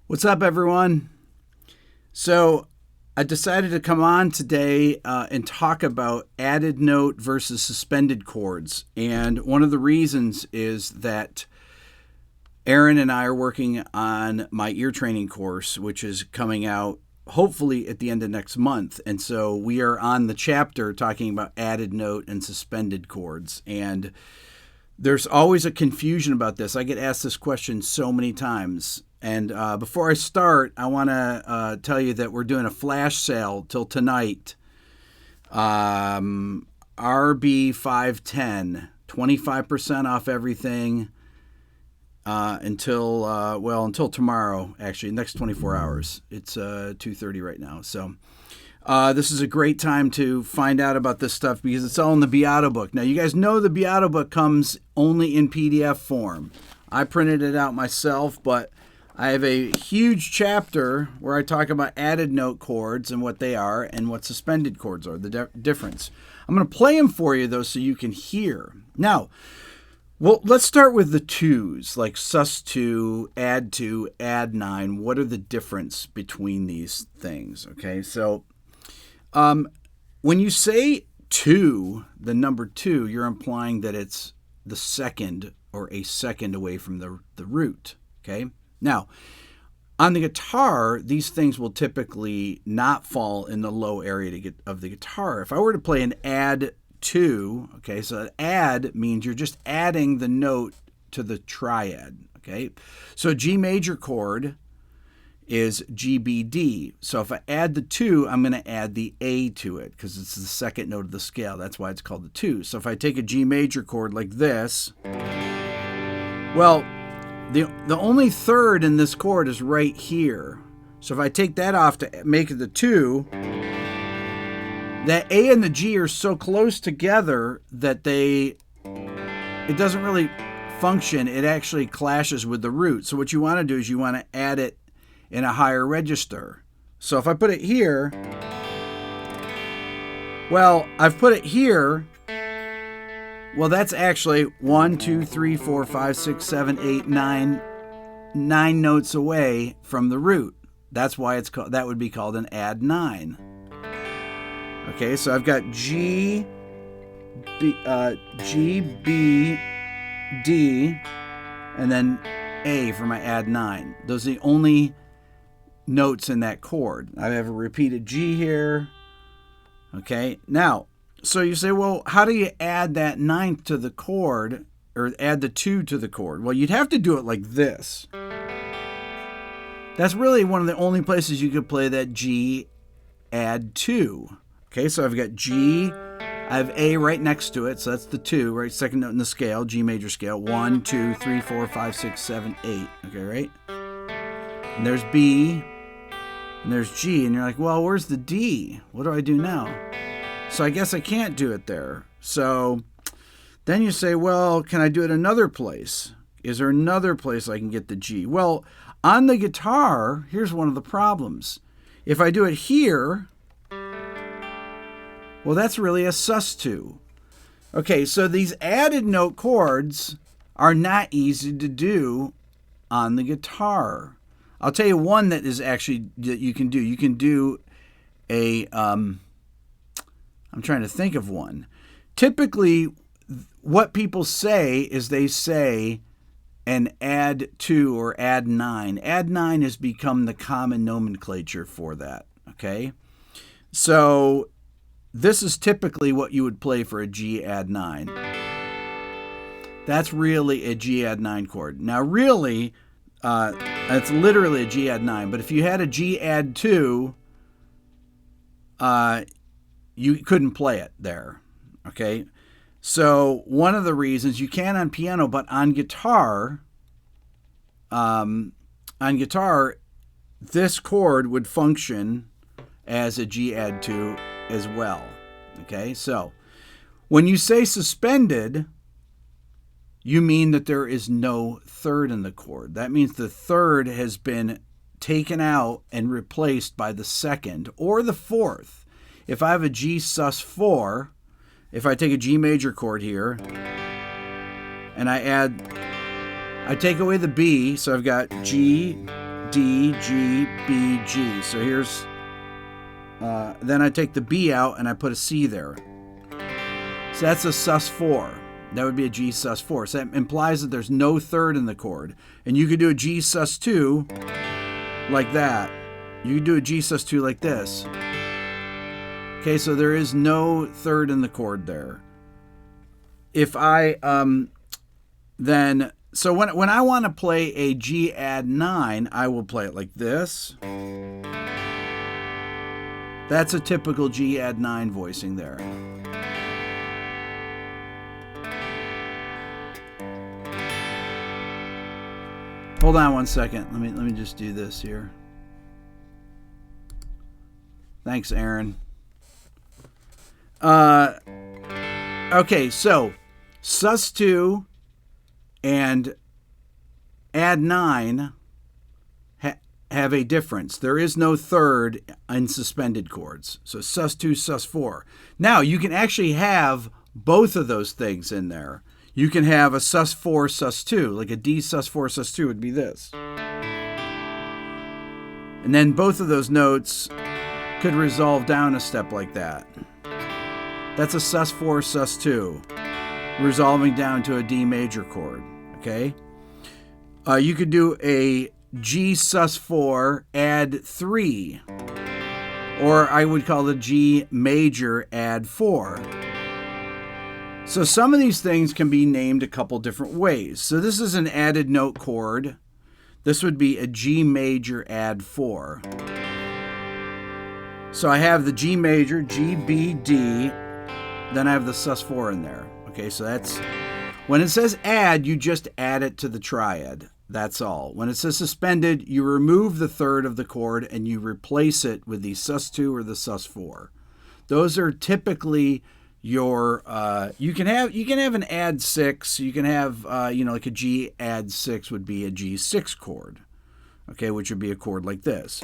What's up, everyone? So I decided to come on today and talk about added note versus suspended chords. And one of the reasons is that Aaron and I are working on my ear training course, which is coming out hopefully at the end of next month. And so we are on the chapter talking about added note and suspended chords. And there's always a confusion about this. I get asked this question so many times. And before I start, I want to tell you that we're doing a flash sale till tonight. RB 510, 25% off everything until tomorrow, actually, next 24 hours. It's 2:30 right now. So this is a great time to find out about this stuff because it's all in the Beato book. Now, you guys know the Beato book comes only in PDF form. I printed it out myself, but I have a huge chapter where I talk about added note chords and what they are and what suspended chords are, the difference. I'm going to play them for you, though, so you can hear. Now, well, let's start with the twos, like sus2, add2, add9. What are the difference between these things? Okay, so when you say two, the number two, you're implying that it's the second or a second away from the root, okay? Now, on the guitar, these things will typically not fall in the low area of the guitar. If I were to play an add2, okay, so add means you're just adding the note to the triad, okay? So G major chord is GBD. So if I add the two, I'm going to add the A to it because it's the second note of the scale. That's why it's called the two. So if I take a G major chord like this, well, the only third in this chord is right here. So if I take that off to make it the two, that A and the G are so close together that it doesn't really function. It actually clashes with the root. So what you want to do is you want to add it in a higher register. So if I put it here, well, I've put it here. Well, that's actually 1, 2, 3, 4, 5, 6, 7, 8, 9 notes away from the root. That's why it's called. That would be called an add9. Okay, so I've got G, B, D, and then A for my add9. Those are the only notes in that chord. I have a repeated G here. Okay, now. So you say, well, how do you add that ninth to the chord or add the two to the chord? Well, you'd have to do it like this. That's really one of the only places you could play that G add two. Okay, so I've got G, I have A right next to it, so that's the two, right? Second note in the scale, G major scale. 1, 2, 3, 4, 5, 6, 7, 8. Okay, right? And there's B, and there's G, and you're like, well, where's the D? What do I do now? So I guess I can't do it there. So then you say, well, can I do it another place? Is there another place I can get the G? Well, on the guitar, here's one of the problems. If I do it here, well, that's really a sus2. Okay, so these added note chords are not easy to do on the guitar. I'll tell you one that is actually that you can do. You can do a I'm trying to think of one. Typically, what people say is they say an add2 or add9. Add9 has become the common nomenclature for that, okay? So this is typically what you would play for a G add9. That's really a G add9 chord. Now, really, it's literally a G add9, but if you had a G add2, you couldn't play it there, okay? So one of the reasons you can on piano, but on guitar, this chord would function as a G add2 as well, okay? So when you say suspended, you mean that there is no third in the chord. That means the third has been taken out and replaced by the second or the fourth. If I have a G sus4, if I take a G major chord here, and I take away the B, so I've got G, D, G, B, G. So here's, then I take the B out and I put a C there. So that's a sus4. That would be a G sus4. So that implies that there's no third in the chord. And you could do a G sus2 like that. You could do a G sus2 like this. Okay, so there is no third in the chord there. If I, then, so when I want to play a G add9, I will play it like this. That's a typical G add9 voicing there. Hold on one second. Let me just do this here. Thanks, Aaron. Okay, so sus2 and add9 have a difference. There is no third in suspended chords. So sus2, sus4. Now, you can actually have both of those things in there. You can have a sus4, sus2, like a D sus4, sus2 would be this. And then both of those notes could resolve down a step like that. That's a sus4, sus2, resolving down to a D major chord, okay? You could do a G sus4, add3, or I would call it G major, add4. So some of these things can be named a couple different ways. So this is an added note chord. This would be a G major add4. So I have the G major, G, B, D, then I have the sus4 in there. Okay, so that's, when it says add, you just add it to the triad. That's all. When it says suspended, you remove the third of the chord and you replace it with the sus2 or the sus4. Those are typically your, you can have an add6, you can have, like a G add6 would be a G6 chord, okay, which would be a chord like this.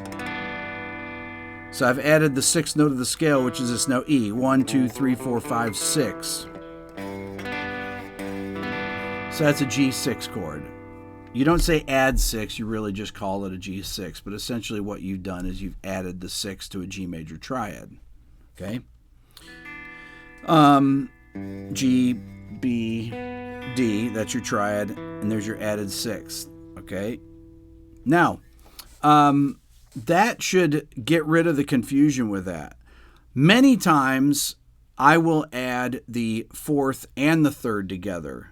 So I've added the sixth note of the scale, which is this note E. 1, 2, 3, 4, 5, 6. So that's a G6 chord. You don't say add 6, you really just call it a G6, but essentially what you've done is you've added the 6 to a G major triad, okay? G, B, D, that's your triad, and there's your added 6, okay? Now, that should get rid of the confusion with that. Many times, I will add the fourth and the third together.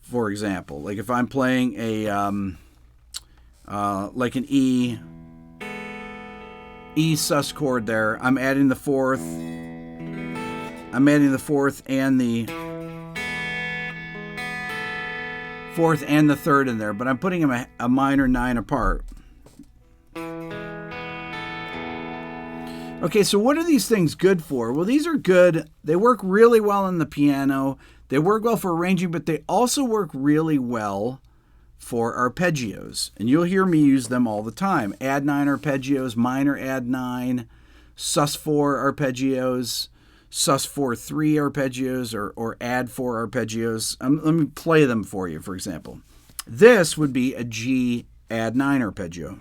For example, like if I'm playing a, like an E sus chord there, I'm adding the fourth. I'm adding the fourth and the third in there, but I'm putting them a minor 9 apart. Okay, so what are these things good for? Well, these are good. They work really well on the piano. They work well for arranging, but they also work really well for arpeggios. And you'll hear me use them all the time. Add9 arpeggios, minor add9, sus4 arpeggios, sus4-3 arpeggios, or add4 arpeggios. Let me play them for you, for example. This would be a G add9 arpeggio.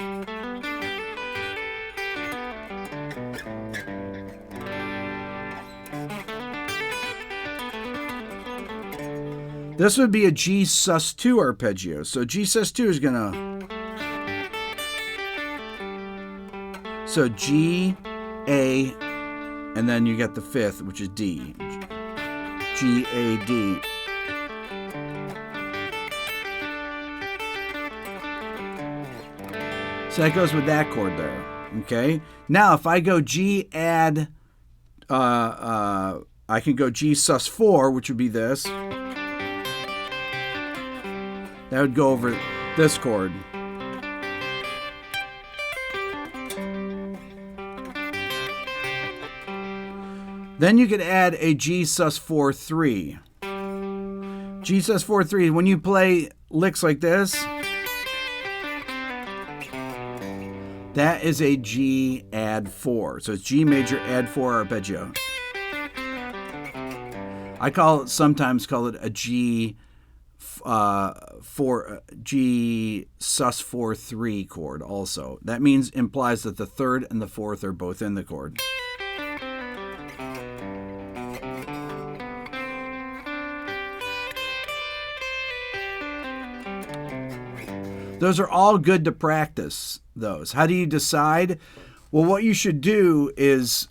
This would be a G sus2 arpeggio. So G sus2 is gonna, so G, A, and then you get the fifth, which is D. G, A, D. So that goes with that chord there. Okay. Now if I go G add, I can go G sus4, which would be this. That would go over this chord. Then you could add a G sus4-3. G sus4-3, when you play licks like this, that is a G add4. So it's G major add4 arpeggio. I sometimes call it a G G sus2 chord also. That implies that the third and the fourth are both in the chord. Those are all good to practice those. How do you decide? Well, what you should do is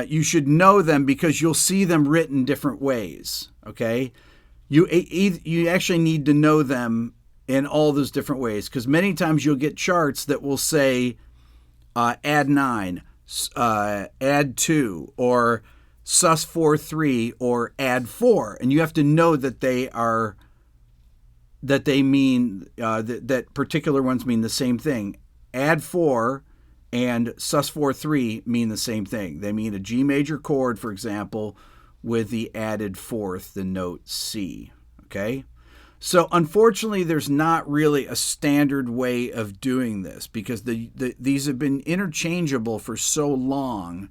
you should know them because you'll see them written different ways, okay? You actually need to know them in all those different ways because many times you'll get charts that will say add9, add2, or sus2 or add4, and you have to know that they mean that particular ones mean the same thing. Add4 and sus2 mean the same thing. They mean a G major chord, for example, with the added fourth, the note C. Okay? So unfortunately, there's not really a standard way of doing this because these have been interchangeable for so long,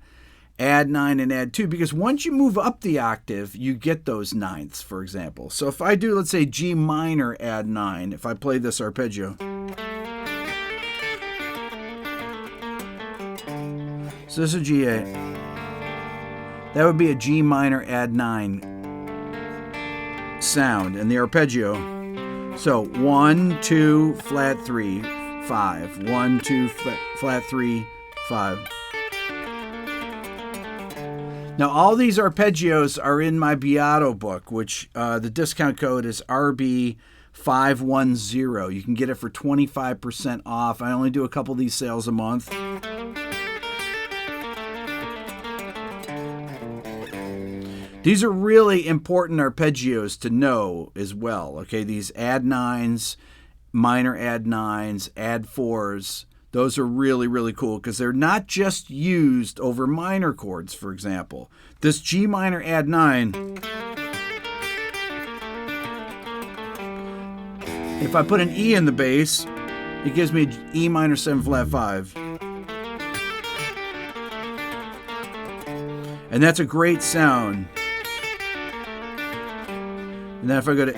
add9 and add2, because once you move up the octave, you get those ninths, for example. So if I do, let's say, G minor add9, if I play this arpeggio. So this is G8. That would be a G minor add9 sound in the arpeggio. So 1, 2, flat 3, 5. 1, 2, flat 3, 5. Now all these arpeggios are in my Beato book, which the discount code is RB510. You can get it for 25% off. I only do a couple of these sales a month. These are really important arpeggios to know as well. Okay, these add9s, minor add9s, add4s, those are really, really cool because they're not just used over minor chords, for example. This G minor add9, if I put an E in the bass, it gives me E minor 7 flat 5. And that's a great sound. And then if I go to,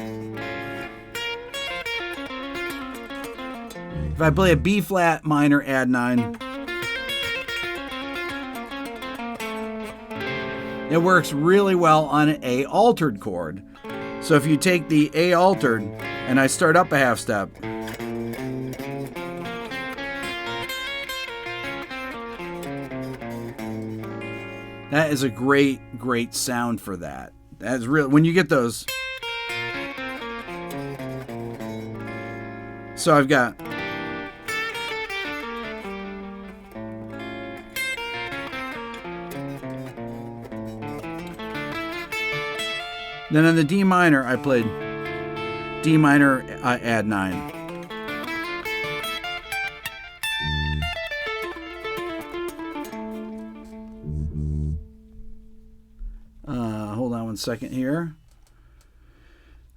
if I play a B flat minor add9, it works really well on an A altered chord. So if you take the A altered and I start up a half step, that is a great, great sound for that. That's real when you get those. So I've got then on the D minor I played D minor add9. Hold on one second here.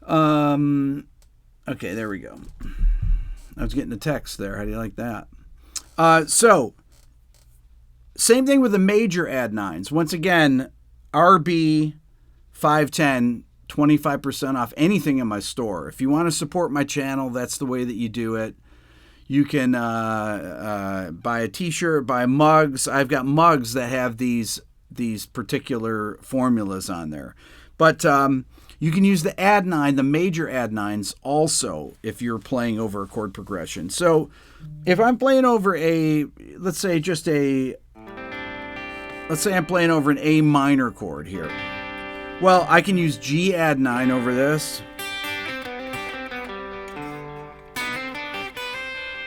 Okay, there we go. I was getting the text there. How do you like that? So, same thing with the major add9s. Once again, RB 510, 25% off anything in my store. If you want to support my channel, that's the way that you do it. You can buy a t-shirt, buy mugs. I've got mugs that have these particular formulas on there. But you can use the add9, the major add9s also if you're playing over a chord progression. So if I'm playing over let's say I'm playing over an A minor chord here. Well, I can use G add9 over this.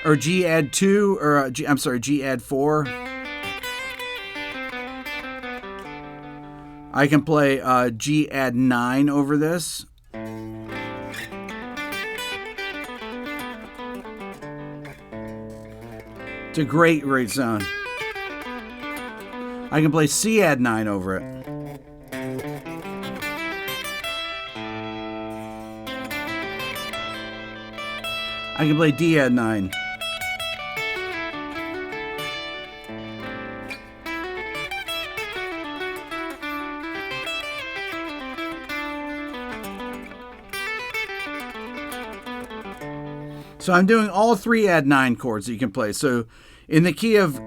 Or G add2, or G add4. I can play G add9 over this. It's a great, great sound. I can play C add9 over it. I can play D add9. So I'm doing all three add9 chords that you can play. So in the key of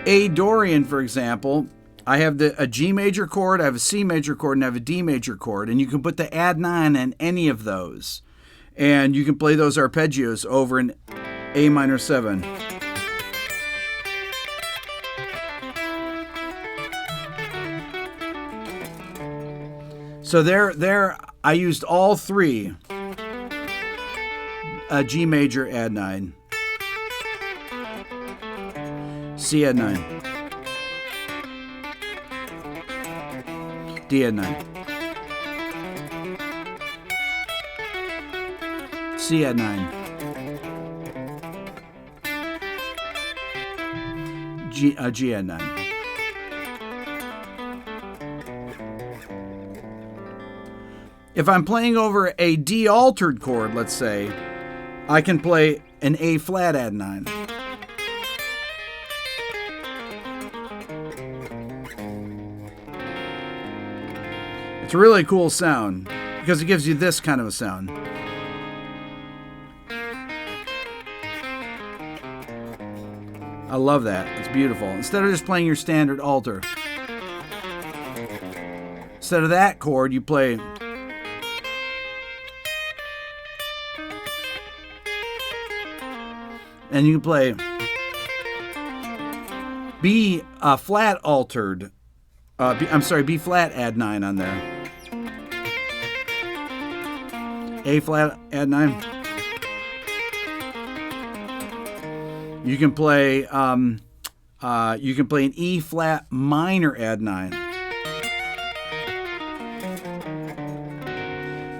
A Dorian, for example, I have a G major chord, I have a C major chord, and I have a D major chord. And you can put the add9 in any of those. And you can play those arpeggios over an A minor 7. So there I used all three. G major add9, C add9, D add9, C add9, G add9. If I'm playing over a D altered chord, let's say, I can play an A flat add9. It's a really cool sound because it gives you this kind of a sound. I love that. It's beautiful. Instead of just playing your standard alter, instead of that chord, you play. And you can play B flat altered. B flat add9 on there. A flat add9. You can play an E flat minor add9.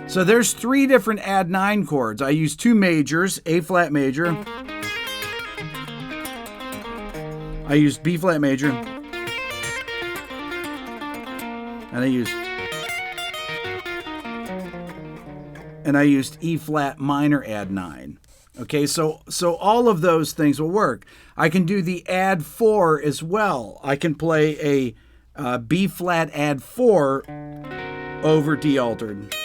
So there's three different add9 chords. I use two majors, A flat major. I used B flat major, and I used E flat minor add9. Okay, so all of those things will work. I can do the add4 as well. I can play a B flat add4 over D altered,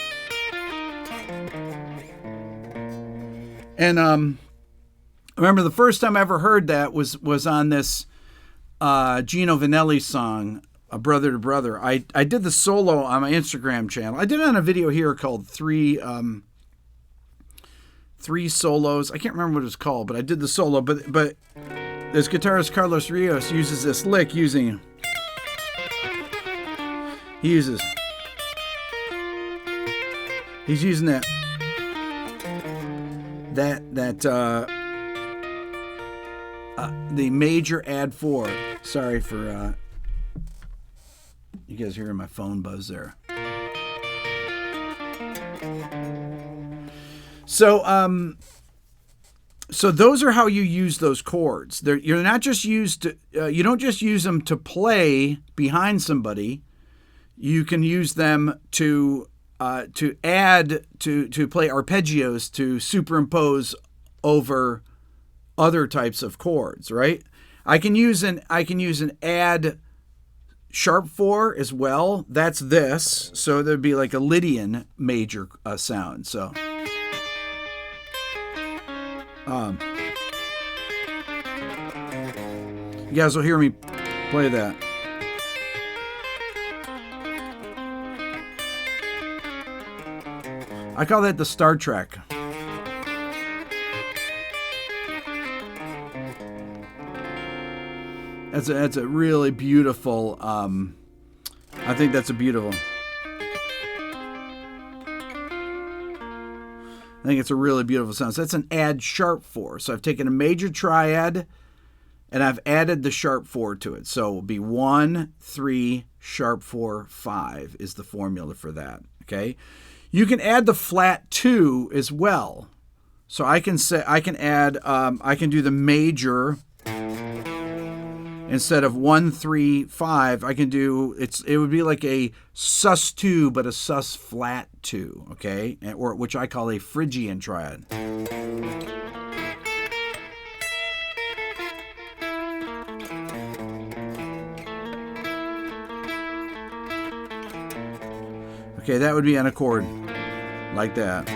and remember the first time I ever heard that was on this Gino Vanelli song, A Brother to Brother. I did the solo on my Instagram channel. I did it on a video here called Three Solos. I can't remember what it was called, but I did the solo. But this guitarist Carlos Rios uses this lick he's using the major add4. Sorry for you guys hearing my phone buzz there. So those are how you use those chords. You're not just used to, you don't just use them to play behind somebody. You can use them to add to play arpeggios, to superimpose over other types of chords, right? I can use an add sharp 4 as well. That's this. So there'd be like a Lydian major sound. So you guys will hear me play that. I call that the Star Trek. That's a really beautiful, I think that's a beautiful. I think it's a really beautiful sound. So that's an add sharp 4. So I've taken a major triad and I've added the sharp 4 to it. So it will be 1, 3, sharp 4, 5 is the formula for that. Okay. You can add the flat 2 as well. So I can add, I can do the major. Instead of 1, 3, 5, I can do, it would be like a sus2, but a sus flat 2, okay? Or which I call a Phrygian triad. Okay, that would be on a chord like that.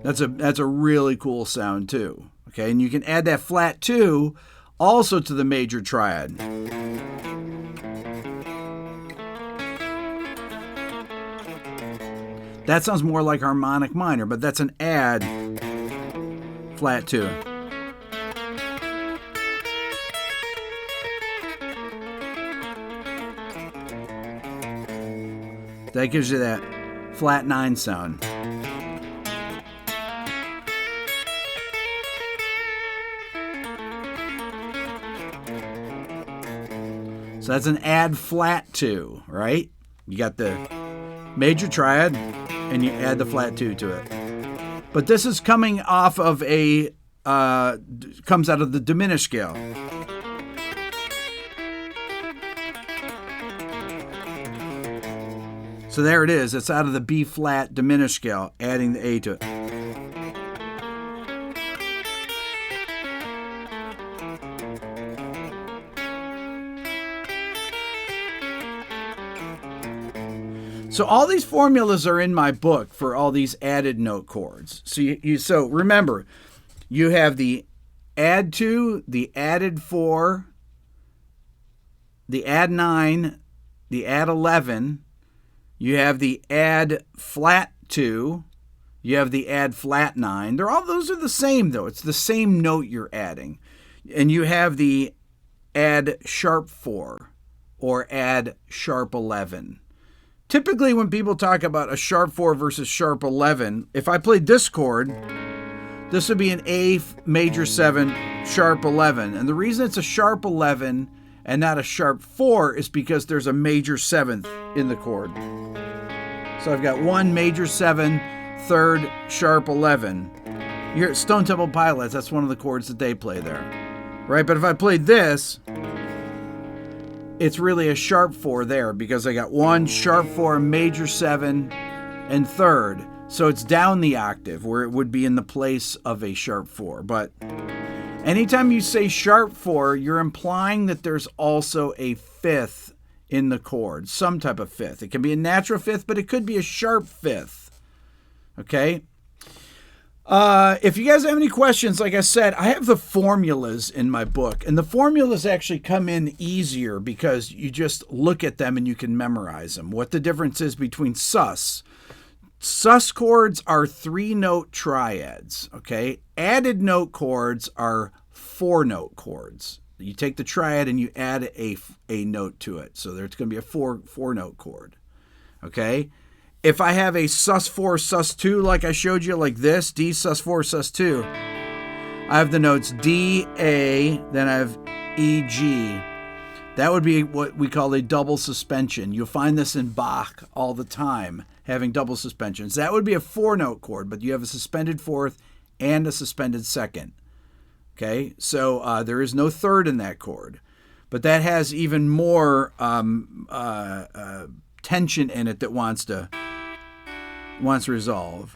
That's a really cool sound too. Okay, and you can add that flat 2 also to the major triad. That sounds more like harmonic minor, but that's an add flat 2. That gives you that flat 9 sound. So that's an add flat 2, right? You got the major triad and you add the flat 2 to it. But this is coming off of comes out of the diminished scale. So there it is. It's out of the B flat diminished scale, adding the A to it. So all these formulas are in my book for all these added note chords. So so remember, you have the add2, the added 4, the add9, the add11. You have the add flat 2. You have the add flat 9. Those are the same though. It's the same note you're adding. And you have the add sharp 4 or add sharp 11. Typically when people talk about a sharp 4 versus sharp 11, if I played this chord, this would be an A major 7 sharp 11. And the reason it's a sharp 11 and not a sharp 4 is because there's a major 7th in the chord. So I've got 1 major 7, 3rd sharp 11. Here at Stone Temple Pilots, that's one of the chords that they play there. Right? But if I played this, it's really a sharp 4 there because I got 1 sharp 4, major 7, and 3rd. So it's down the octave where it would be in the place of a sharp 4. But anytime you say sharp 4, you're implying that there's also a 5th in the chord, some type of 5th. It can be a natural 5th, but it could be a sharp 5th. Okay? If you guys have any questions, like I said, I have the formulas in my book, and the formulas actually come in easier because you just look at them and you can memorize them. What the difference is between sus. Sus chords are 3-note triads, okay? Added note chords are 4-note chords. You take the triad and you add a note to it. So there's going to be a 4-note chord, okay? If I have a sus4, sus2, like I showed you, like this, D, sus4, sus2, I have the notes D, A, then I have E, G. That would be what we call a double suspension. You'll find this in Bach all the time, having double suspensions. That would be a 4-note chord, but you have a suspended 4th and a suspended 2nd. Okay, so there is no 3rd in that chord, but that has even more tension in it that wants to resolve.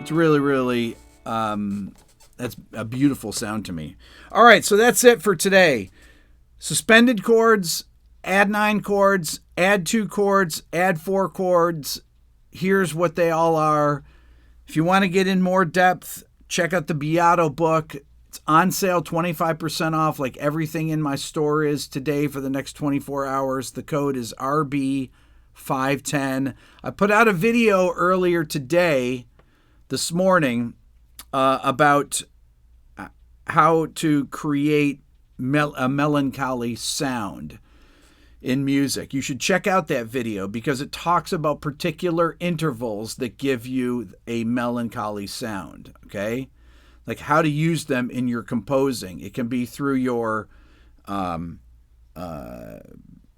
It's really, really, that's a beautiful sound to me. All right, so that's it for today. Suspended chords, add9 chords, add2 chords, add4 chords. Here's what they all are. If you want to get in more depth, check out the Beato book. It's on sale, 25% off, like everything in my store is today for the next 24 hours. The code is RB510. I put out a video earlier today, this morning, about how to create a melancholy sound in music. You should check out that video because it talks about particular intervals that give you a melancholy sound, okay? Like how to use them in your composing. It can be through your,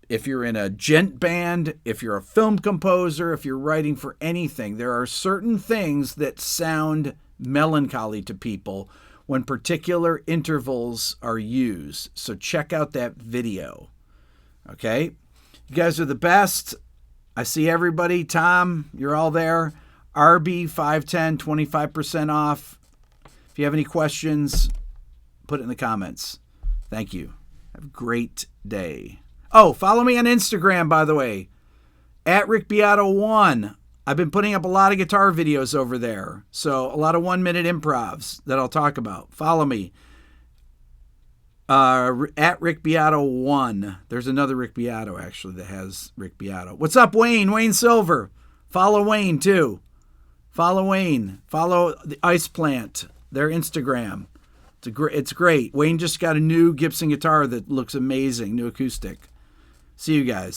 if you're in a gent band, if you're a film composer, if you're writing for anything, there are certain things that sound melancholy to people when particular intervals are used. So check out that video. Okay, you guys are the best. I see everybody. Tom, you're all there. RB510, 25% off. If you have any questions, put it in the comments. Thank you. Have a great day. Oh, follow me on Instagram, by the way, at Rick Beato 1 I've been putting up a lot of guitar videos over there. So a lot of 1-minute improvs that I'll talk about. Follow me. At Rick Beato 1. There's another Rick Beato, actually, that has Rick Beato. What's up, Wayne? Wayne Silver. Follow Wayne, too. Follow Wayne. Follow the Ice Plant, their Instagram. It's great. Wayne just got a new Gibson guitar that looks amazing, new acoustic. See you guys.